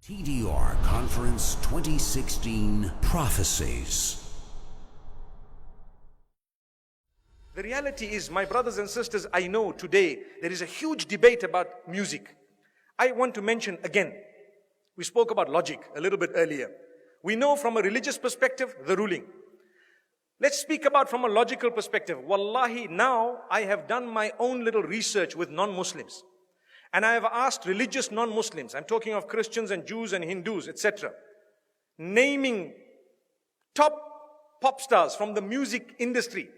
TDR Conference 2016 Prophecies. The reality is, my brothers and sisters, I know today there is a huge debate about music. I want to mention again, we spoke about logic a little bit earlier. We know from a religious perspective, the ruling. Let's speak about from a logical perspective. Wallahi, now I have done my own little research with non-Muslims. And I have asked religious non-Muslims, I'm talking of Christians and Jews and Hindus, etc., naming top pop stars from the music industry.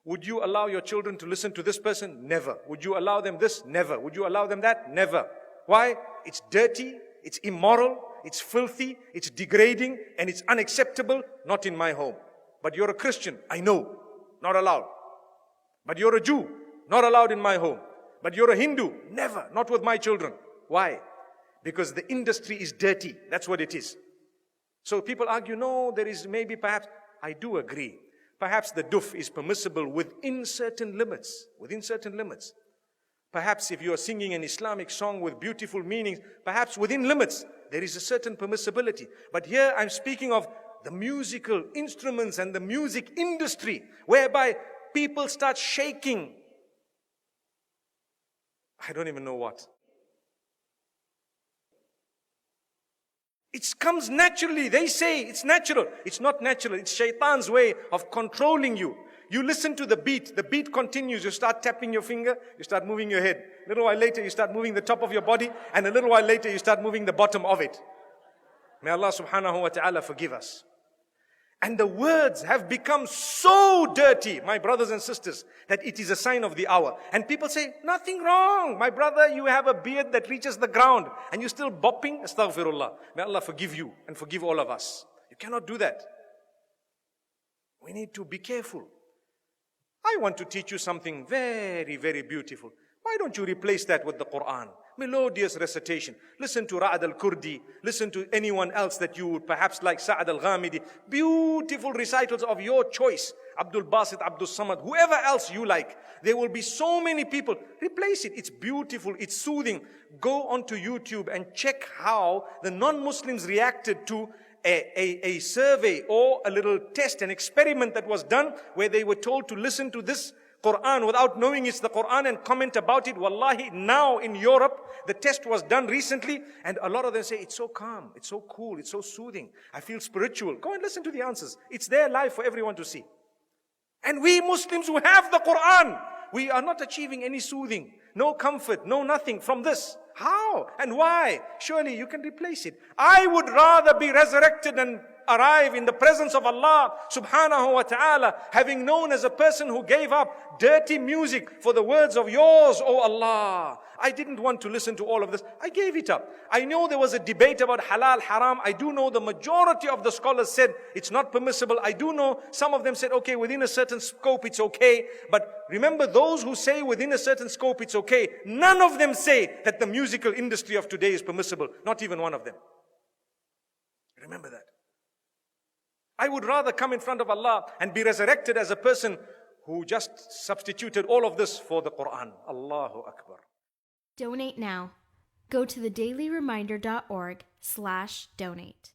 Would you allow your children to listen to this person? Never. Would you allow them this? Never. Would you allow them that? Never. Why? It's dirty, it's immoral, it's filthy, it's degrading, and it's unacceptable. Not in my home. But you're a Christian, I know, not allowed. But you're a Jew, not allowed in my home. But you're a Hindu, never, not with my children. Why? Because the industry is dirty. That's what it is. So people argue, no, there is maybe perhaps, I do agree. Perhaps the duf is permissible within certain limits. Within certain limits. Perhaps if you are singing an Islamic song with beautiful meanings, perhaps within limits, there is a certain permissibility. But here I'm speaking of the musical instruments and the music industry, whereby people start shaking. I don't even know what. It comes naturally. They say it's natural. It's not natural. It's shaitan's way of controlling you. You listen to the beat continues. You start tapping your finger, you start moving your head. A little while later, you start moving the top of your body, and a little while later, you start moving the bottom of it. May Allah subhanahu wa ta'ala forgive us. And the words have become so dirty, my brothers and sisters, that it is a sign of the hour. And people say, nothing wrong. My brother, you have a beard that reaches the ground and you're still bopping. Astaghfirullah. May Allah forgive you and forgive all of us. You cannot do that. We need to be careful. I want to teach you something very, very beautiful. Why don't you replace that with the Quran? Melodious recitation. Listen to Ra'ad al-Kurdi. Listen to anyone else that you would perhaps like, Sa'ad al-Ghamidi. Beautiful recitals of your choice. Abdul Basit, Abdul Samad, whoever else you like. There will be so many people. Replace it. It's beautiful. It's soothing. Go onto YouTube and check how the non-Muslims reacted to a survey or a little test, an experiment that was done where they were told to listen to this Quran without knowing it's the Quran and comment about it. Wallahi, now in Europe, the test was done recently and a lot of them say, it's so calm, it's so cool, it's so soothing. I feel spiritual. Go and listen to the answers. It's there live for everyone to see. And we Muslims who have the Quran, we are not achieving any soothing, no comfort, no nothing from this. How and why? Surely you can replace it. I would rather be resurrected and arrive in the presence of Allah subhanahu wa ta'ala, having known as a person who gave up dirty music for the words of yours, O Allah. I didn't want to listen to all of this. I gave it up. I know there was a debate about halal, haram. I do know the majority of the scholars said it's not permissible. I do know some of them said, okay, within a certain scope it's okay. But remember, those who say within a certain scope it's okay, none of them say that the musical industry of today is permissible. Not even one of them. Remember that. I would rather come in front of Allah and be resurrected as a person who just substituted all of this for the Quran. Allahu Akbar. Donate now. Go to thedailyreminder.org/donate.